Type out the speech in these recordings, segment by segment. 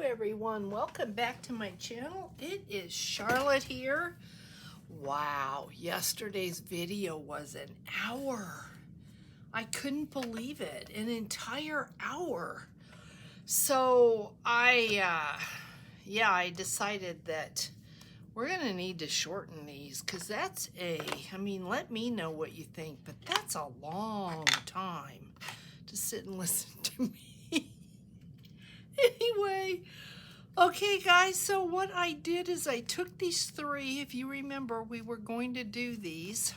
everyone, welcome back to my channel. It is Charlotte here. Wow, yesterday's video was an hour. I couldn't believe it, an entire hour. So I decided that we're gonna need to shorten these because let me know what you think, but that's a long time to sit and listen to me. Anyway, okay guys, so what I did is I took these three. If you remember, we were going to do these.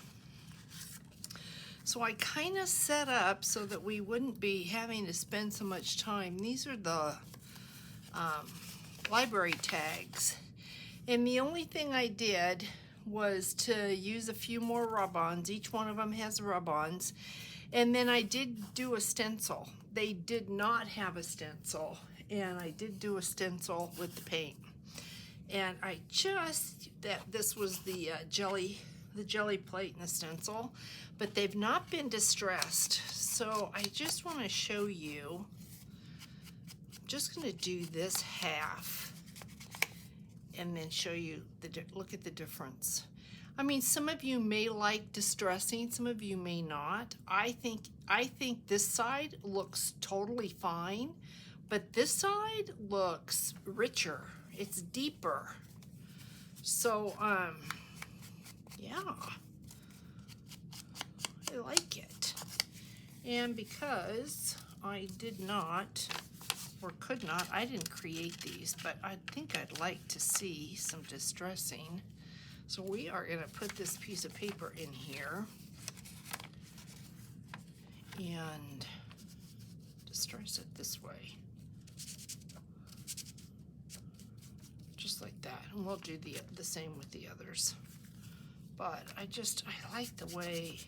So I kind of set up so that we wouldn't be having to spend so much time. These are the library tags. And the only thing I did was to use a few more rub-ons. Each one of them has rub-ons. And then I did do a stencil. They did not have a stencil. And I did do a stencil with the paint. And this was the jelly plate and the stencil, but they've not been distressed. So I just want to show you, I'm just going to do this half and then show you, look at the difference. I mean, some of you may like distressing, some of you may not. I think this side looks totally fine. But this side looks richer. It's deeper. So, yeah. I like it. And because I did not, or could not, I didn't create these, but I think I'd like to see some distressing. So we are going to put this piece of paper in here and distress it this way. Like that, and we'll do the same with the others. But I like the way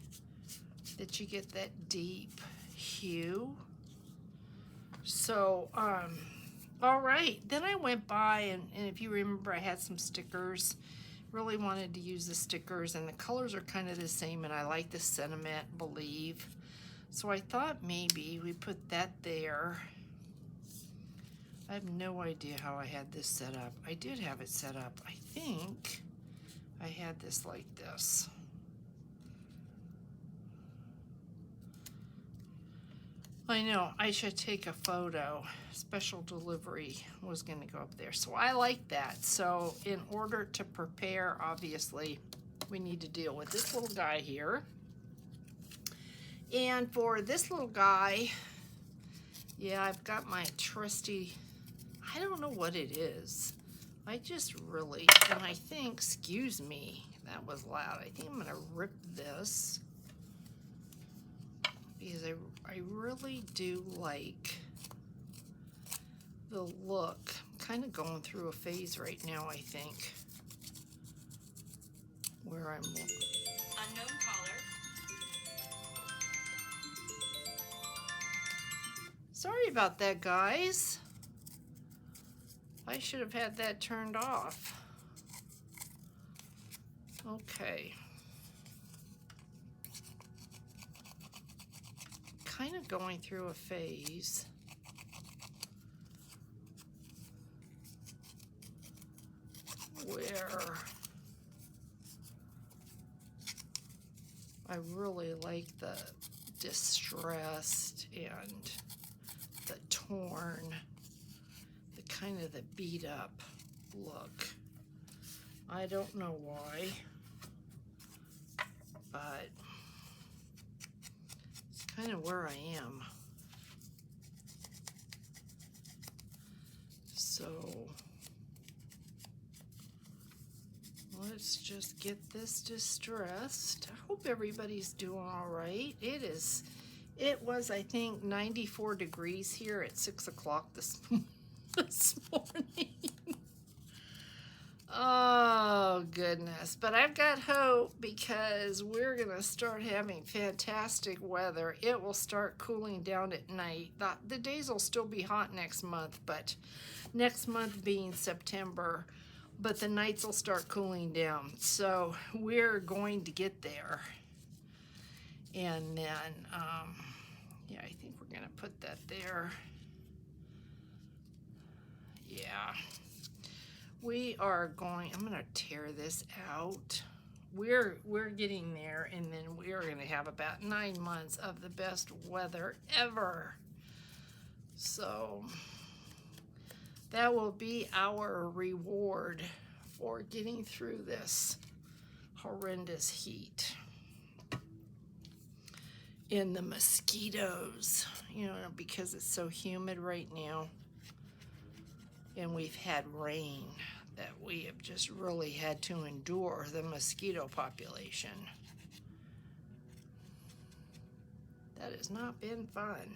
that you get that deep hue. So all right, then I went by and if you remember, I had some stickers. Really wanted to use the stickers, and the colors are kind of the same, and I like the sentiment, believe. So I thought maybe we put that there. I have no idea how I had this set up. I did have it set up. I think I had this like this. I know, I should take a photo. Special delivery was going to go up there. So I like that. So in order to prepare, obviously, we need to deal with this little guy here. And for this little guy, yeah, I've got my trusty, I don't know what it is. I just really, and I think, excuse me, that was loud. I think I'm going to rip this because I really do like the look. I'm kind of going through a phase right now, I think, where I'm... Unknown caller. Sorry about that, guys. I should have had that turned off. Okay. Kind of going through a phase. Where I really like the distressed and the torn, kind of the beat up look. I don't know why, but it's kind of where I am. So let's just get this distressed. I hope everybody's doing all right. It was, I think, 94 degrees here at 6 o'clock this morning. Oh goodness, but I've got hope because we're gonna start having fantastic weather. It will start cooling down at night. The days will still be hot next month, but next month being September, but the nights will start cooling down. So we're going to get there. And then yeah, I think we're gonna put that there. Yeah, yeah. We are going, I'm going to tear this out. We're getting there, and then we are going to have about 9 months of the best weather ever. So that will be our reward for getting through this horrendous heat. And the mosquitoes, you know, because it's so humid right now, and we've had rain, that we have just really had to endure the mosquito population. That has not been fun.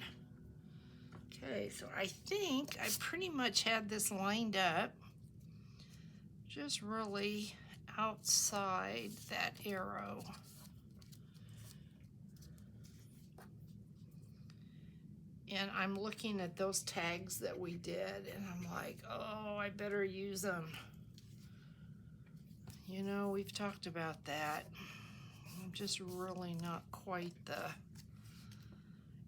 Okay, so I think I pretty much had this lined up, just really outside that arrow. And I'm looking at those tags that we did, and I'm like, oh, I better use them. You know, we've talked about that. I'm just really not quite the,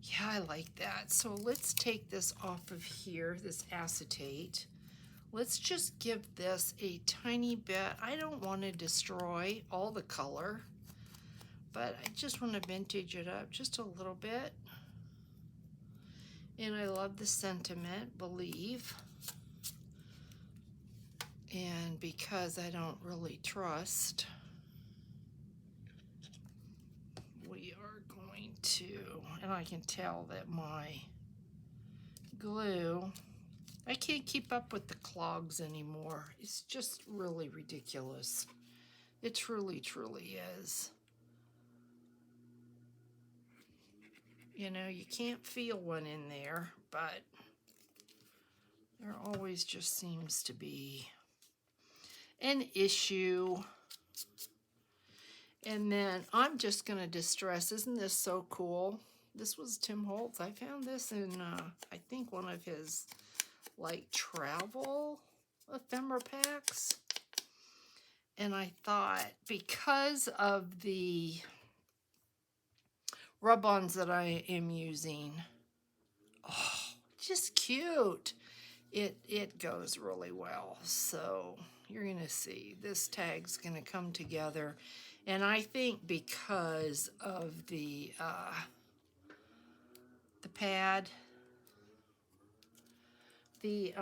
yeah, I like that. So let's take this off of here, this acetate. Let's just give this a tiny bit. I don't want to destroy all the color, but I just want to vintage it up just a little bit. And I love the sentiment, believe. And because I don't really trust, we are going to, and I can tell that my glue, I can't keep up with the clogs anymore. It's just really ridiculous. It truly, truly is. You know, you can't feel one in there, but there always just seems to be an issue. And then I'm just going to distress. Isn't this so cool? This was Tim Holtz. I found this in, I think, one of his, like, travel ephemera packs. And I thought, because of the rub-ons that I am using, oh, just cute. It goes really well. So you're going to see this tag's going to come together. And I think because of the pad, the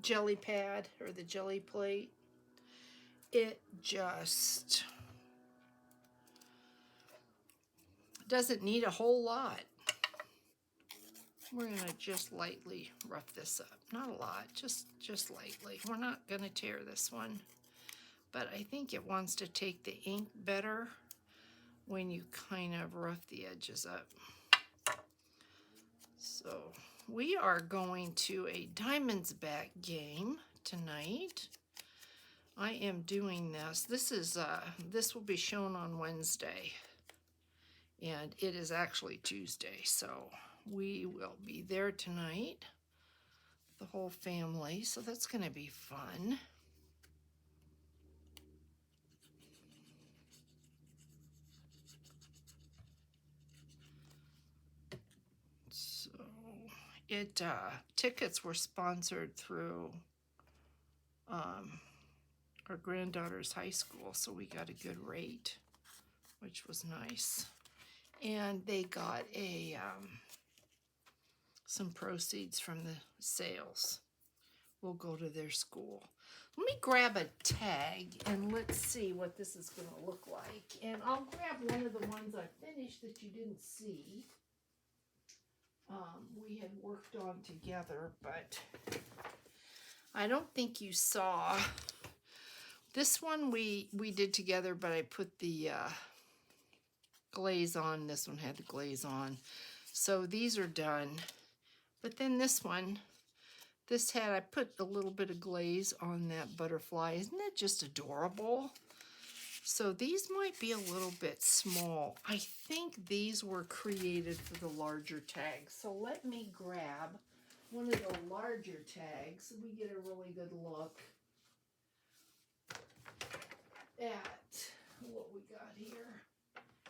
jelly pad or the jelly plate, it just doesn't need a whole lot. We're going to just lightly rough this up. Not a lot, just lightly. We're not going to tear this one. But I think it wants to take the ink better when you kind of rough the edges up. So we are going to a Diamonds Back game tonight. I am doing this. This will be shown on Wednesday. And it is actually Tuesday, so we will be there tonight, the whole family, so that's going to be fun. So tickets were sponsored through our granddaughter's high school, so we got a good rate, which was nice. And they got some proceeds from the sales. Will go to their school. Let me grab a tag and let's see what this is going to look like. And I'll grab one of the ones I finished that you didn't see. We had worked on together, but I don't think you saw. This one we did together, but I put the glaze on. This one had the glaze on. So these are done. But then this one, I put a little bit of glaze on that butterfly. Isn't that just adorable? So these might be a little bit small. I think these were created for the larger tags. So let me grab one of the larger tags so we get a really good look at what we got here.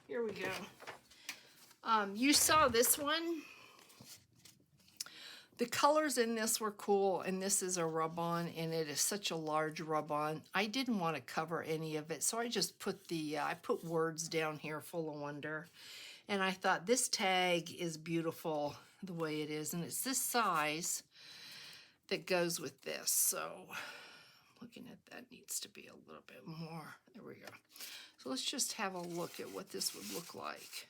Here we go. You saw this one. The colors in this were cool, and this is a rub-on, and it is such a large rub-on. I didn't want to cover any of it, so I just put I put words down here, full of wonder. And I thought this tag is beautiful the way it is, and it's this size that goes with this. So looking at that needs to be a little bit more. There we go. So let's just have a look at what this would look like.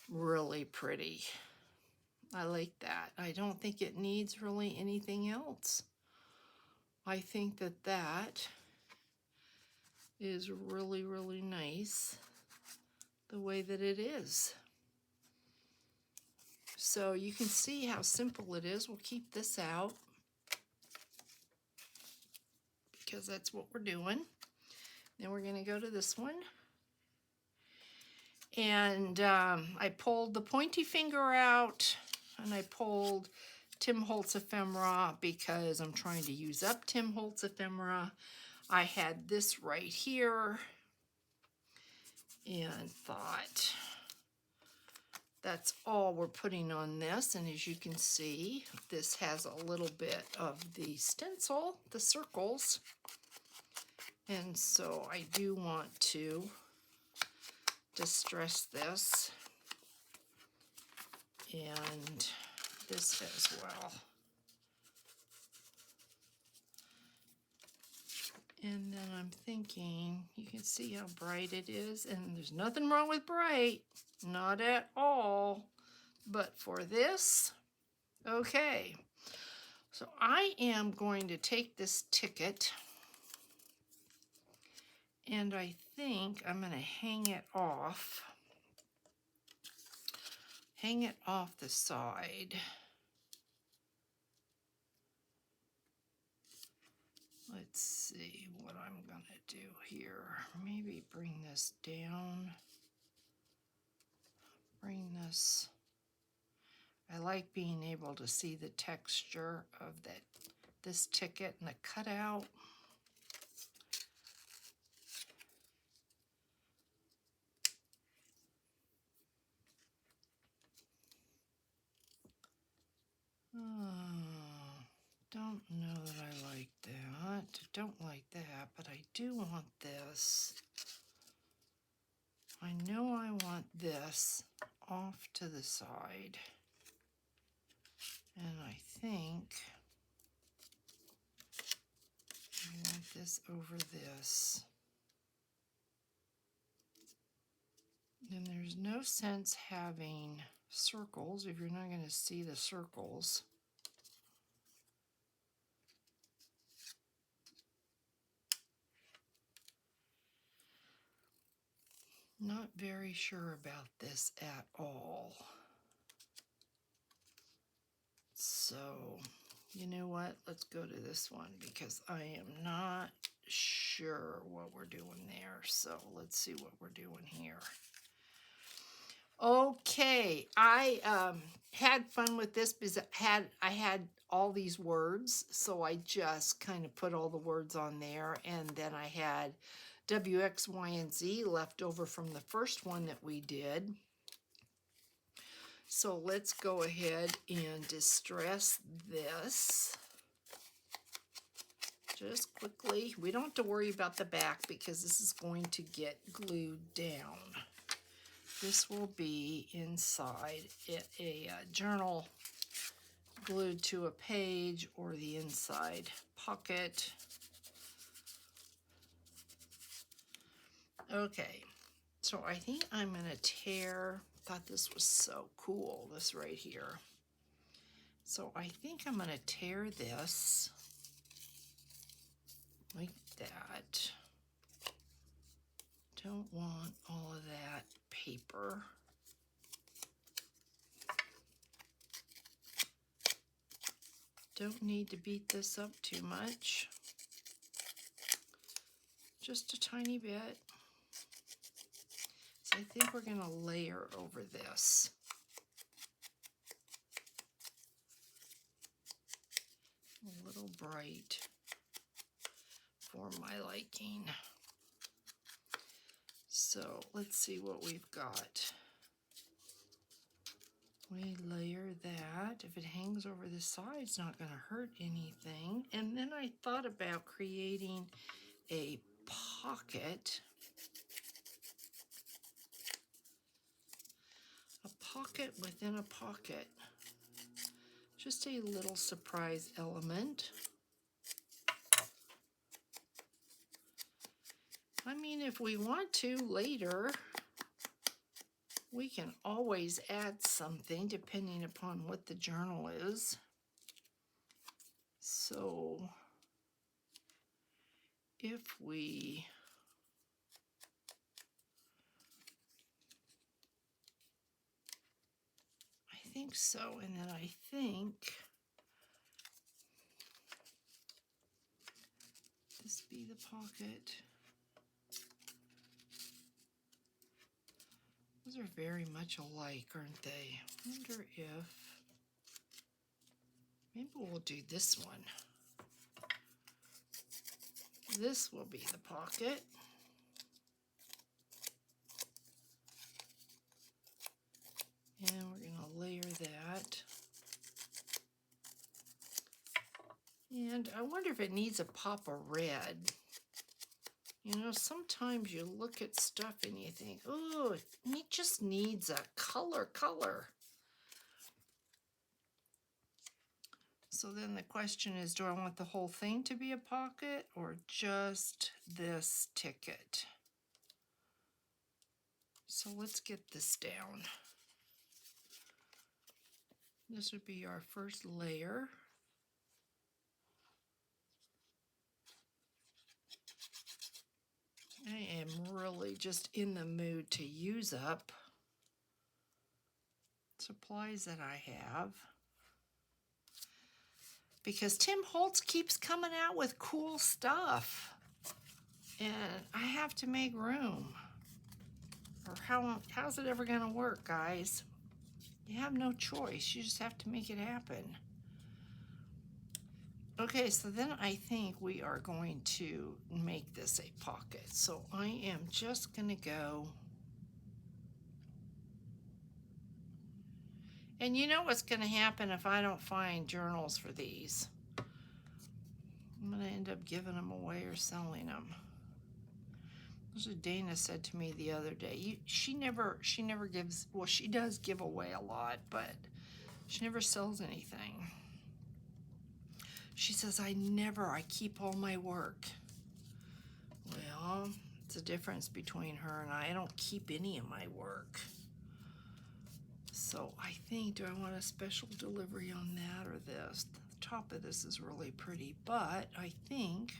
Really pretty. I like that. I don't think it needs really anything else. I think that that is really, really nice the way that it is. So you can see how simple it is. We'll keep this out because that's what we're doing. Then we're going to go to this one. And I pulled the pointy finger out, and I pulled Tim Holtz ephemera because I'm trying to use up Tim Holtz ephemera. I had this right here and thought that's all we're putting on this. And as you can see, this has a little bit of the stencil, the circles. And so I do want to distress this and this as well. And then I'm thinking, you can see how bright it is, and there's nothing wrong with bright, not at all. But for this, okay. So I am going to take this ticket, and I think I'm going to hang it off the side. Let's see what I'm going to do here. Maybe bring this down. Bring this. I like being able to see the texture of this ticket and the cutout. Don't know that I like that. Don't like that, but I do want this. I know I want this off to the side. And I think I want this over this. And there's no sense having circles if you're not going to see the circles. Not very sure about this at all. So, you know what? Let's go to this one because I am not sure what we're doing there. So let's see what we're doing here. Okay, I had fun with this because I had all these words, so I just kind of put all the words on there, and then I had W, X, Y, and Z left over from the first one that we did. So let's go ahead and distress this. Just quickly. We don't have to worry about the back because this is going to get glued down. This will be inside a journal glued to a page or the inside pocket. Okay, so I think I'm going to tear, thought this was so cool, this right here. So I think I'm going to tear this like that. Don't want all of that paper. Don't need to beat this up too much. Just a tiny bit. So I think we're going to layer over this. A little bright for my liking. So let's see what we've got. We layer that. If it hangs over the side, it's not going to hurt anything. And then I thought about creating a pocket. A pocket within a pocket. Just a little surprise element. I mean, if we want to later, we can always add something depending upon what the journal is. So if we I think so, and then I think this be the pocket. Those are very much alike, aren't they? I wonder if maybe we'll do this one. This will be the pocket. And we're going to layer that. And I wonder if it needs a pop of red. You know, sometimes you look at stuff and you think, oh, it just needs a color. So then the question is, do I want the whole thing to be a pocket or just this ticket? So let's get this down. This would be our first layer. I am really just in the mood to use up supplies that I have, because Tim Holtz keeps coming out with cool stuff and I have to make room. Or how's it ever going to work, guys? You have no choice. You just have to make it happen. Okay, so then I think we are going to make this a pocket. So I am just going to go. And you know what's going to happen if I don't find journals for these? I'm going to end up giving them away or selling them. That's what Dana said to me the other day. She never gives, well, she does give away a lot, but she never sells anything. She says, I keep all my work. Well, it's a difference between her and I. I don't keep any of my work. So I think, do I want a special delivery on that or this? The top of this is really pretty, but I think,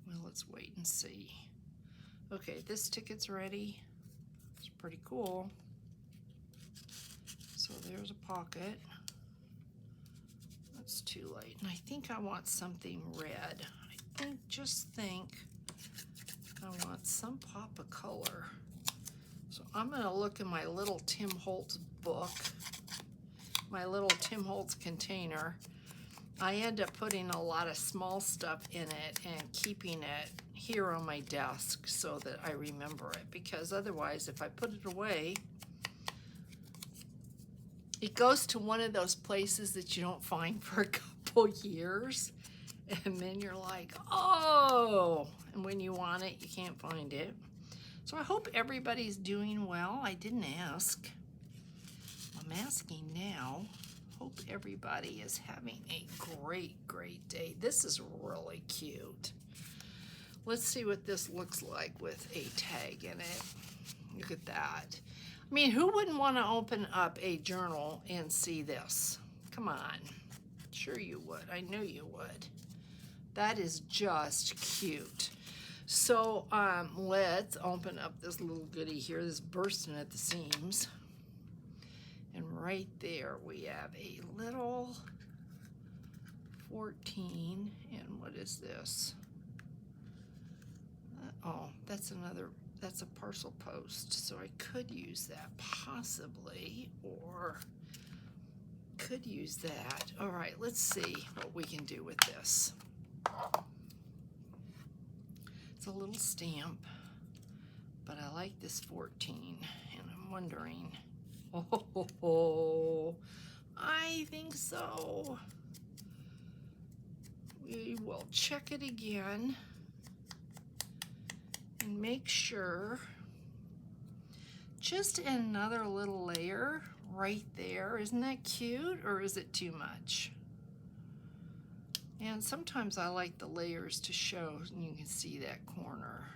well, let's wait and see. Okay, this ticket's ready. It's pretty cool. So there's a pocket. That's too late. And I think I want something red. Just think I want some pop of color. So I'm going to look in my little Tim Holtz book, my little Tim Holtz container. I end up putting a lot of small stuff in it and keeping it here on my desk so that I remember it, because otherwise if I put it away, it goes to one of those places that you don't find for a couple years, and then you're like, oh, and when you want it, you can't find it. So I hope everybody's doing well. I didn't ask. I'm asking now. Hope everybody is having a great day. This is really cute. Let's see what this looks like with a tag in it. Look at that. I mean, who wouldn't want to open up a journal and see this? Come on. Sure you would. I know you would. That is just cute. So let's open up this little goodie here. This is bursting at the seams. And right there we have a little 14. And what is this? Oh, that's a parcel post. So I could use that possibly, or could use that. All right, let's see what we can do with this. It's a little stamp. but I like this 14, and I'm wondering, oh, I think so. We will check it again and make sure. Just another little layer right there. Isn't that cute, or is it too much? And sometimes I like the layers to show, and you can see that corner.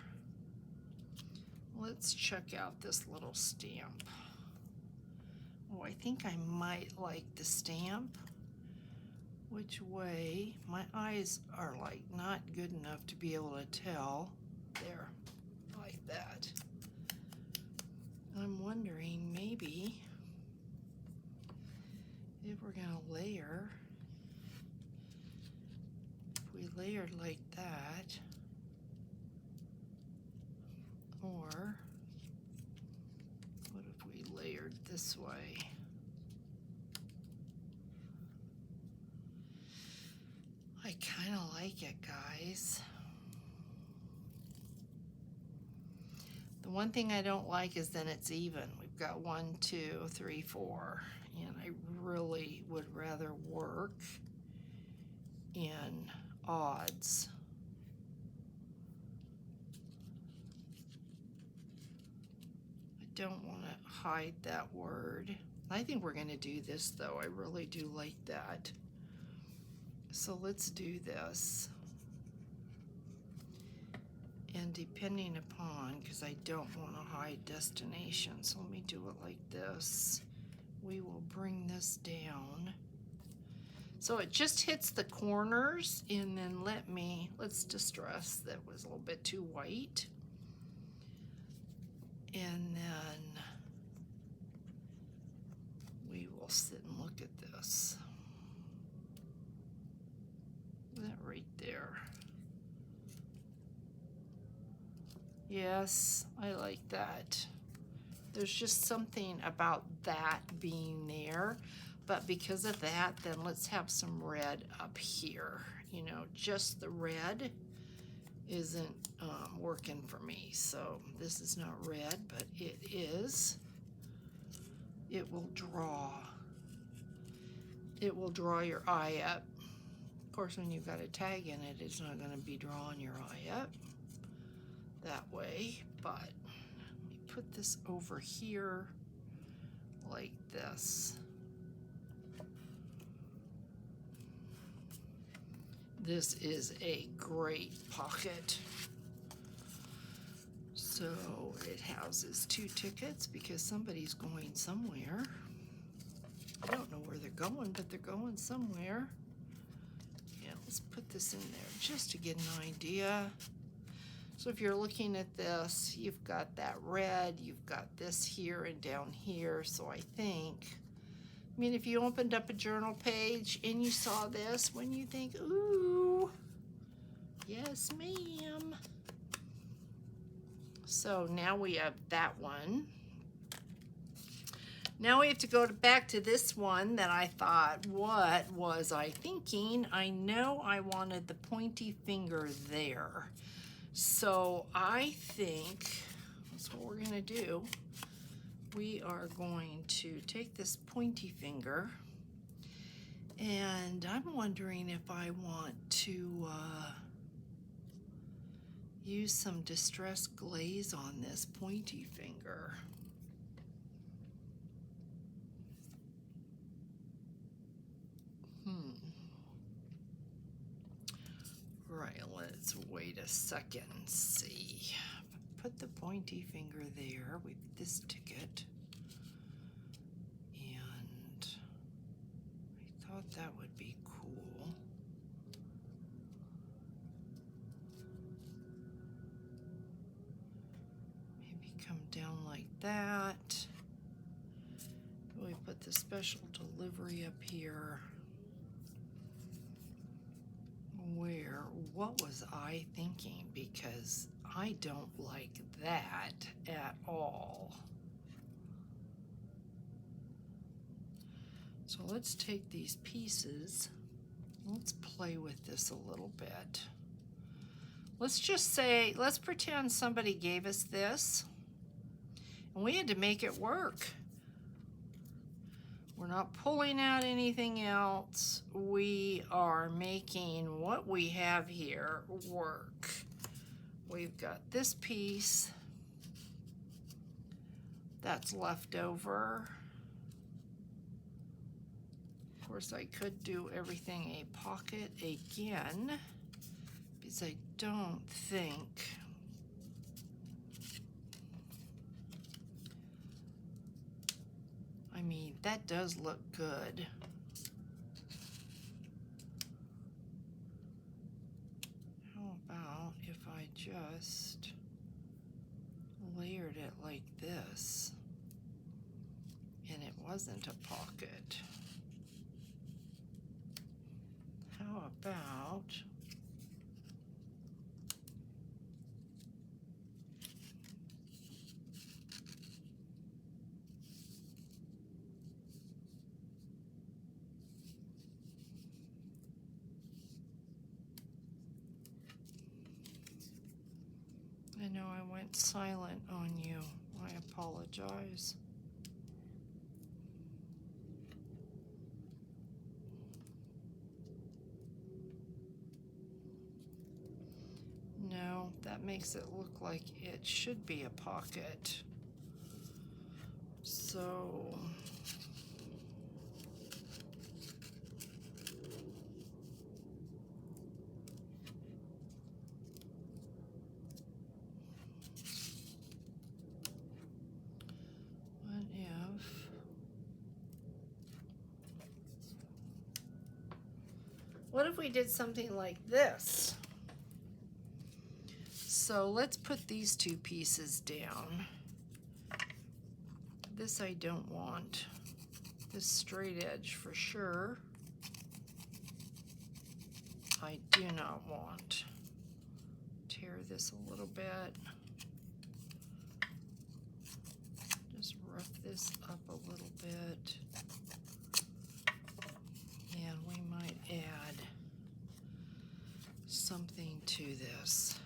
Let's check out this little stamp. Oh, I think I might like the stamp. Which way? My eyes are like not good enough to be able to tell. There, like that. I'm wondering maybe if we're gonna layer, if we layered like that, or what if we layered this way? I kind of like it, guys. The one thing I don't like is then it's even. We've got 1, 2, 3, 4, and I really would rather work in odds. I don't want to hide that word. I think we're going to do this though. I really do like that. So let's do this. And depending upon, because I don't want to hide destination, so let me do it like this. We will bring this down. So it just hits the corners, and then let's distress that was a little bit too white. And then we will sit and look at this. That right there. Yes, I like that. There's just something about that being there, but because of that, then let's have some red up here. You know, just the red isn't working for me. So this is not red, but it is. It will draw. It will draw your eye up. Of course, when you've got a tag in it, it's not going to be drawing your eye up that way, but let me put this over here like this. This is a great pocket. So it houses 2 tickets because somebody's going somewhere. I don't know where they're going, but they're going somewhere. Yeah, let's put this in there just to get an idea. So if you're looking at this, you've got that red, you've got this here and down here. So I mean, if you opened up a journal page and you saw this, when you think, ooh, yes, ma'am. So now we have that one. Now we have to go back to this one that I thought, what was I thinking? I know I wanted the pointy finger there. So I think that's what we're going to do. We are going to take this pointy finger, and I'm wondering if I want to use some Distress Glaze on this pointy finger. Right, let's wait a second and see. Put the pointy finger there with this ticket. And I thought that would be cool. Maybe come down like that. We put the special delivery up here. What was I thinking? Because I don't like that at all. So let's take these pieces. Let's play with this a little bit. Let's just say, let's pretend somebody gave us this. And we had to make it work. We're not pulling out anything else. We are making what we have here work. We've got this piece that's left over. Of course, I could do everything a pocket again, because I don't think I mean, that does look good. How about if I just layered it like this and it wasn't a pocket? How about I know I went silent on you. I apologize. No, that makes it look like it should be a pocket. So what if we did something like this? So let's put these two pieces down. This I don't want. This straight edge for sure. I do not want. Tear this a little bit. Just rough this up a little bit. And we might add something to this.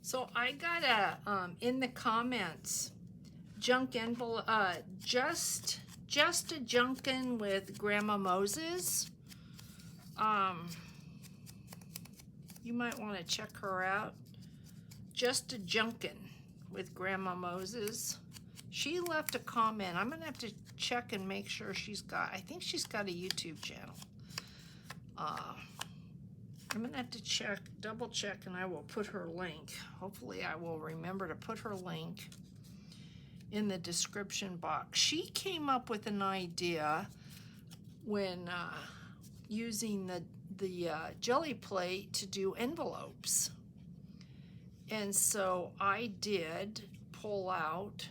So I got a in the comments, junk envelope, just a junkin with Grandma Moses. You might want to check her out. Just a junkin with Grandma Moses. She left a comment. I'm gonna have to check and make sure she's got. I think she's got a YouTube channel. I'm gonna have to check, double check, and I will put her link. Hopefully I will remember to put her link in the description box. She came up with an idea when using the jelly plate to do envelopes. And so I did pull out,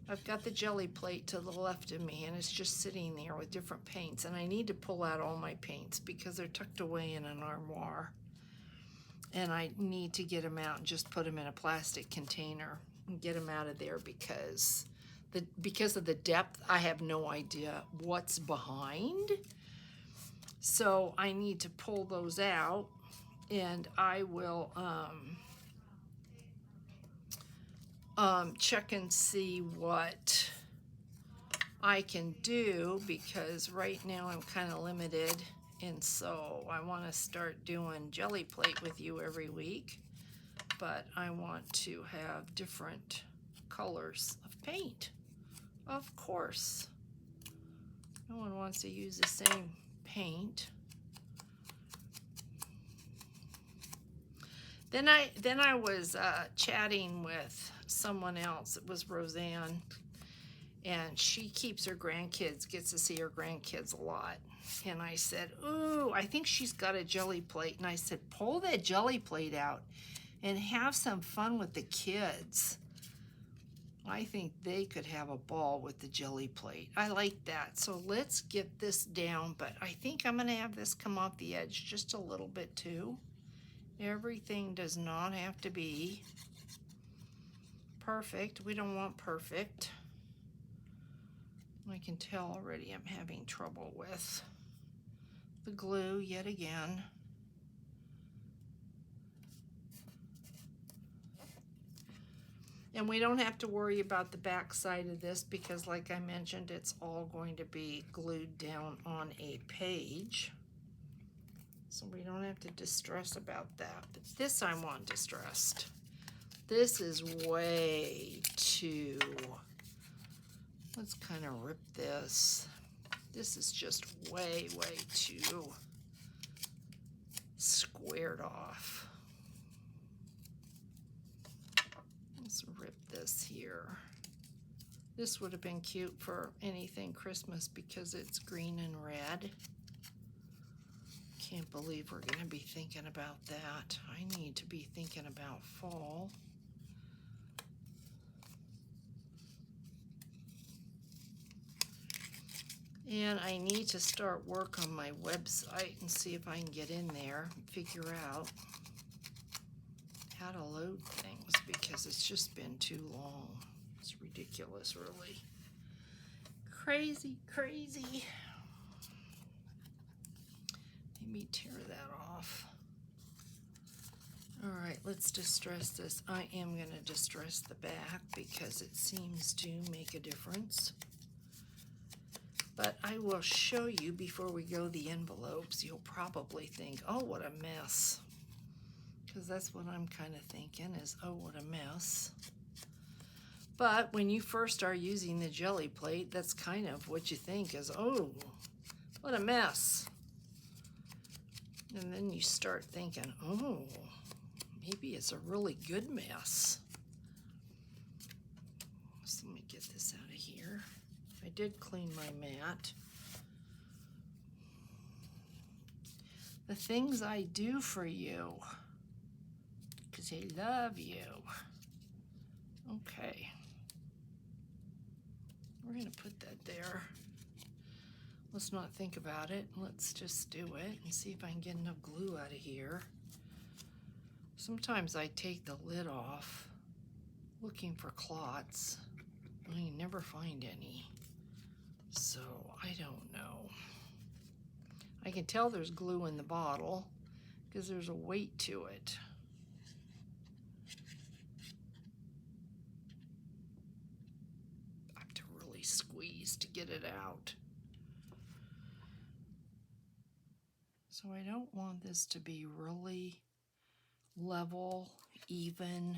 I've got the jelly plate to the left of me, and it's just sitting there with different paints, and I need to pull out all my paints because they're tucked away in an armoire, and I need to get them out and just put them in a plastic container and get them out of there because of the depth, I have no idea what's behind. So I need to pull those out, and I will check and see what I can do, because right now I'm kind of limited, and so I want to start doing jelly plate with you every week, but I want to have different colors of paint, of course. No one wants to use the same paint. Then I was chatting with someone else. It was Roseanne, and she keeps her grandkids, gets to see her grandkids a lot. And I said, ooh, I think she's got a jelly plate. And I said, pull that jelly plate out and have some fun with the kids. I think they could have a ball with the jelly plate. I like that. So let's get this down, but I think I'm gonna have this come off the edge just a little bit too. Everything does not have to be perfect. We don't want perfect. I can tell already I'm having trouble with the glue yet again. And we don't have to worry about the back side of this because like I mentioned, it's all going to be glued down on a page. So we don't have to distress about that. But this I want distressed. This is way too, let's kind of rip this. This is just way too squared off. Let's rip this here. This would have been cute for anything Christmas because it's green and red. Can't believe we're going to be thinking about that. I need to be thinking about fall. And I need to start work on my website and see if I can get in there and figure out how to load things because it's just been too long. It's ridiculous, really. Crazy. Let me tear that off. All right, let's distress this. I am going to distress the back because it seems to make a difference. But I will show you before we go the envelopes. You'll probably think, oh, what a mess. Because that's what I'm kind of thinking is, oh, what a mess. But when you first are using the jelly plate, that's kind of what you think is, oh, what a mess. And then you start thinking, oh, maybe it's a really good mess. So let me get this out of here. I did clean my mat. The things I do for you, because I love you. Okay. We're going to put that there. Let's not think about it. Let's just do it and see if I can get enough glue out of here. Sometimes I take the lid off looking for clots. I never find any. So I don't know. I can tell there's glue in the bottle because there's a weight to it. I have to really squeeze to get it out. So I don't want this to be really level, even.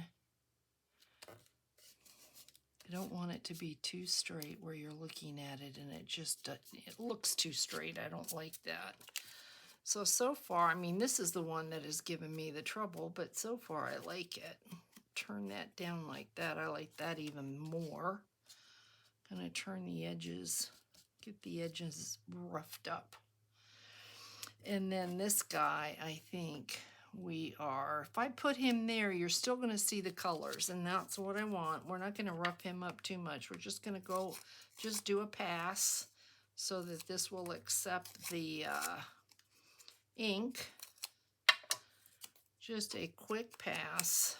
I don't want it to be too straight where you're looking at it and it looks too straight. I don't like that. So far, I mean, this is the one that has given me the trouble, but so far I like it. Turn that down like that. I like that even more. Gonna turn the edges, get the edges roughed up. And then this guy, I think if I put him there, you're still going to see the colors, and that's what I want. We're not going to rough him up too much. We're just going to just do a pass so that this will accept the ink. Just a quick pass.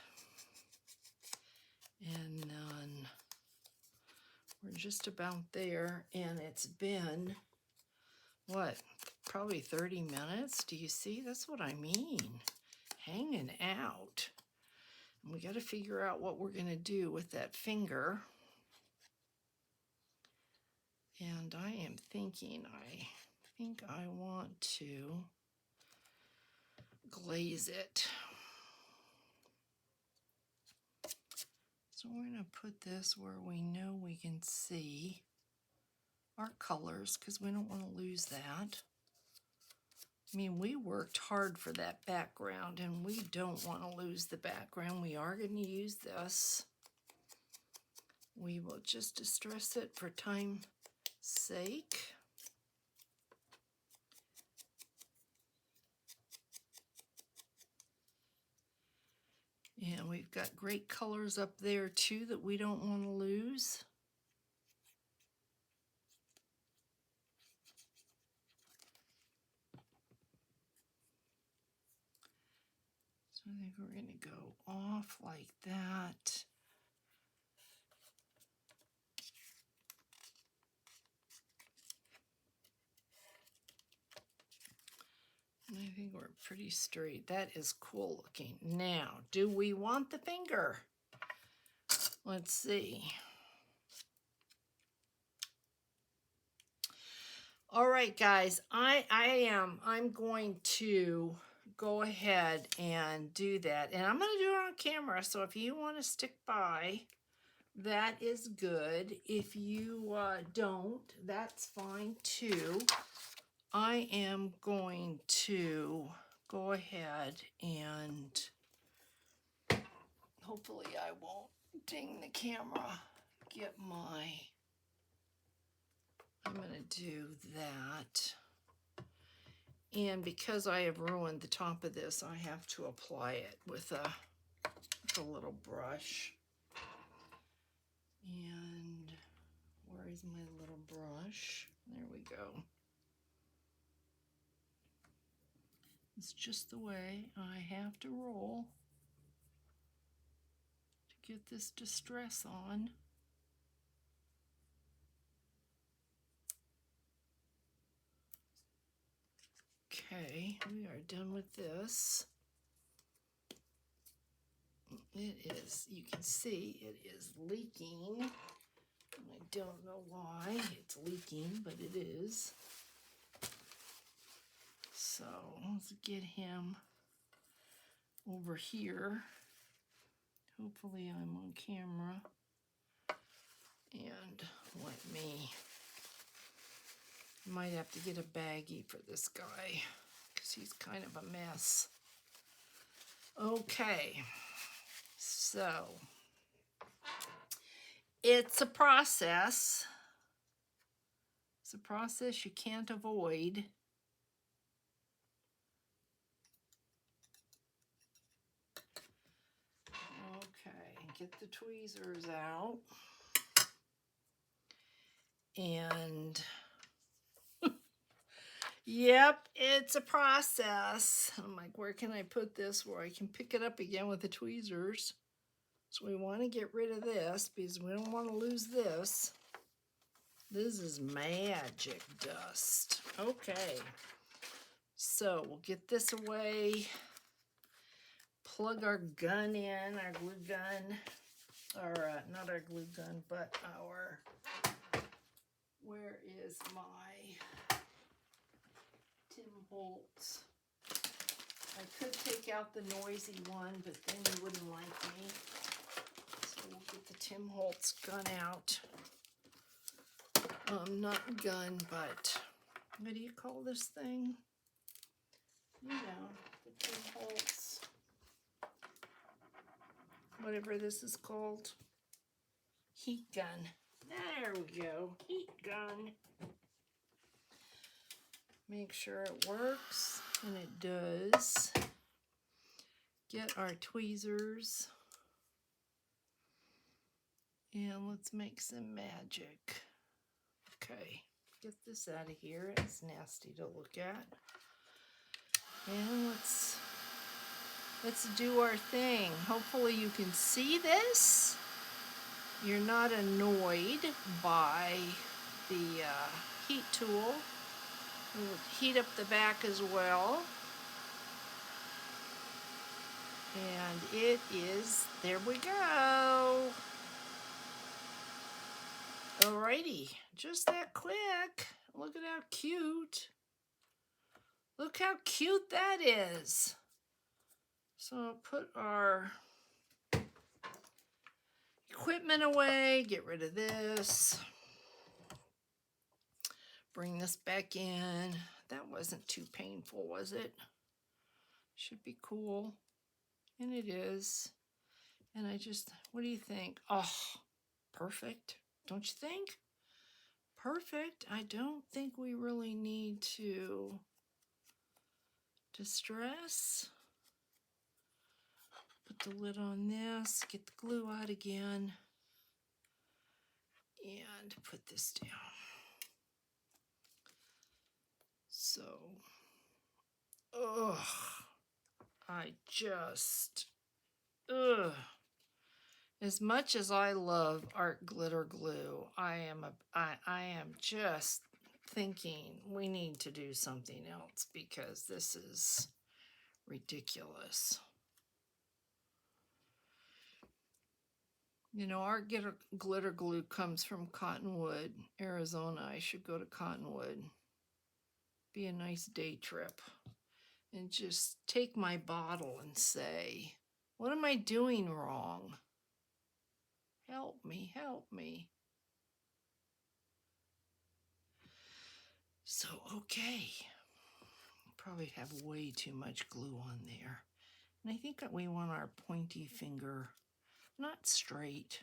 And then we're just about there, and it's been, what, probably 30 minutes? Do you see? That's what I mean. Hanging out. And we got to figure out what we're going to do with that finger. And I am thinking, I think I want to glaze it. So we're going to put this where we know we can see our colors because we don't want to lose that. I mean, we worked hard for that background and we don't want to lose the background. We are going to use this. We will just distress it for time's sake. And we've got great colors up there too that we don't want to lose. So I think we're going to go off like that. And I think we're pretty straight. That is cool looking. Now, do we want the finger? Let's see. All right, guys, I'm going to go ahead and do that. And I'm going to do it on camera. So if you want to stick by, that is good. If you don't, that's fine too. I am going to go ahead and hopefully I won't ding the camera. I'm going to do that. And because I have ruined the top of this, I have to apply it with a little brush. And where is my little brush? There we go. It's just the way I have to roll to get this distress on. Okay, we are done with this. It is, you can see it is leaking. I don't know why it's leaking, but it is. So let's get him over here. Hopefully I'm on camera. And let me, might have to get a baggie for this guy because he's kind of a mess. Okay, so it's a process. It's a process you can't avoid. Okay, get the tweezers out. And yep, it's a process. I'm like, where can I put this where I can pick it up again with the tweezers? So we want to get rid of this because we don't want to lose this. This is magic dust. Okay, so we'll get this away. Plug our gun in, our glue gun. Or not our glue gun, but our, where is my Tim Holtz? I could take out the noisy one, but then you wouldn't like me. So we'll get the Tim Holtz gun out. Not gun, but what do you call this thing? You know, the Tim Holtz. Whatever this is called. Heat gun. There we go. Heat gun. Make sure it works, and it does. Get our tweezers. And let's make some magic. Okay, get this out of here. It's nasty to look at. And let's do our thing. Hopefully you can see this. You're not annoyed by the heat tool. We will heat up the back as well. And it is, there we go. Alrighty, just that quick. Look at how cute. Look how cute that is. So I'll put our equipment away, get rid of this. Bring this back in. That wasn't too painful, was it? Should be cool. And it is. And I just, what do you think? Oh, perfect. Don't you think? Perfect. I don't think we really need to distress. Put the lid on this, get the glue out again, and put this down. So, ugh, I just, ugh. As much as I love art glitter glue, I am just thinking we need to do something else because this is ridiculous. You know, our glitter glue comes from Cottonwood, Arizona. I should go to Cottonwood. Be a nice day trip. And just take my bottle and say, what am I doing wrong? Help me, help me. So, okay. Probably have way too much glue on there. And I think that we want our pointy finger not straight.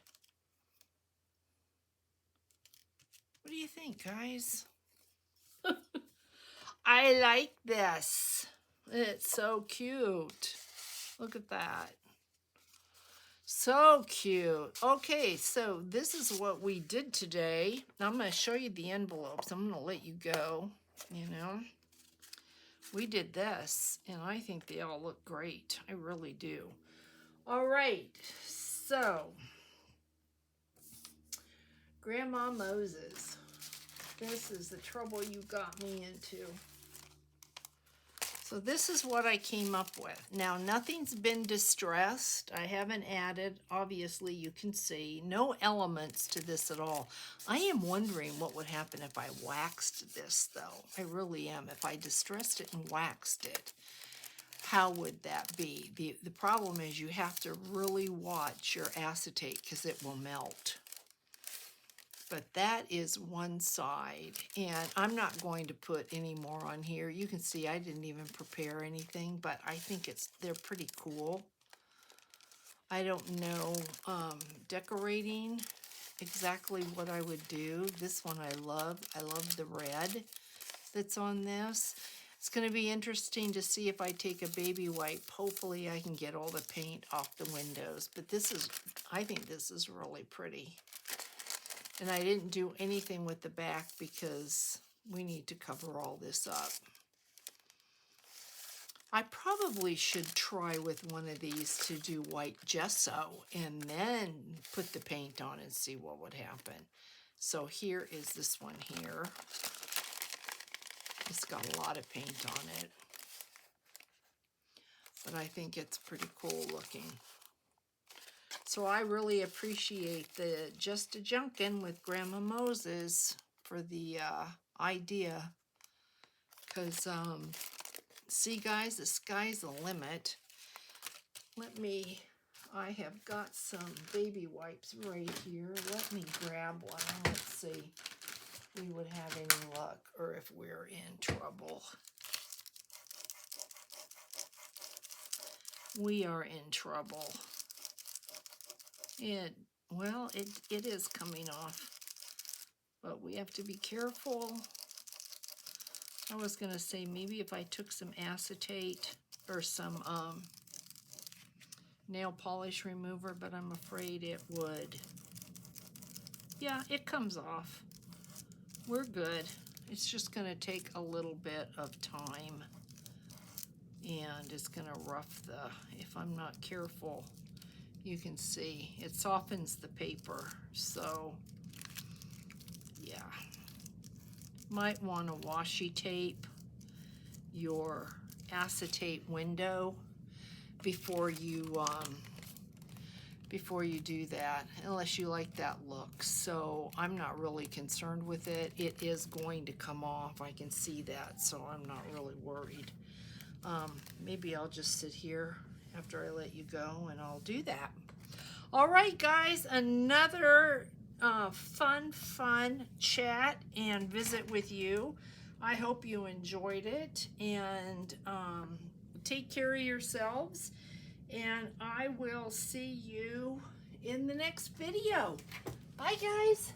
What do you think, guys? I like this. It's so cute. Look at that. So cute. Okay, so this is what we did today. I'm going to show you the envelopes. I'm going to let you go, you know. We did this, and I think they all look great. I really do. All right, so Grandma Moses, this is the trouble you got me into. So this is what I came up with. Now, nothing's been distressed. I haven't added, obviously you can see, no elements to this at all. I am wondering what would happen if I waxed this, though. I really am. If I distressed it and waxed it, how would that be? The problem is you have to really watch your acetate because it will melt. But that is one side, and I'm not going to put any more on here. You can see I didn't even prepare anything, but I think they're pretty cool. I don't know decorating exactly what I would do. This one I love. I love the red that's on this. It's going to be interesting to see if I take a baby wipe. Hopefully I can get all the paint off the windows, but I think this is really pretty. And I didn't do anything with the back because we need to cover all this up. I probably should try with one of these to do white gesso and then put the paint on and see what would happen. So here is this one here. It's got a lot of paint on it. But I think it's pretty cool looking. So I really appreciate the Just a Junkin' with Grandma Moses for the idea. Because, see guys, the sky's the limit. I have got some baby wipes right here. Let me grab one. Let's see if we would have any luck or if we're in trouble. We are in trouble. Well, it is coming off, but we have to be careful. I was going to say maybe if I took some acetate or some nail polish remover, but I'm afraid it would. Yeah, it comes off. We're good. It's just going to take a little bit of time, and it's going to rough if I'm not careful. You can see it softens the paper, so yeah. Might want to washi tape your acetate window before you do that, unless you like that look. So I'm not really concerned with it. It is going to come off. I can see that, so I'm not really worried. Maybe I'll just sit here after I let you go, and I'll do that. All right, guys, another fun chat and visit with you. I hope you enjoyed it, and take care of yourselves, and I will see you in the next video. Bye, guys.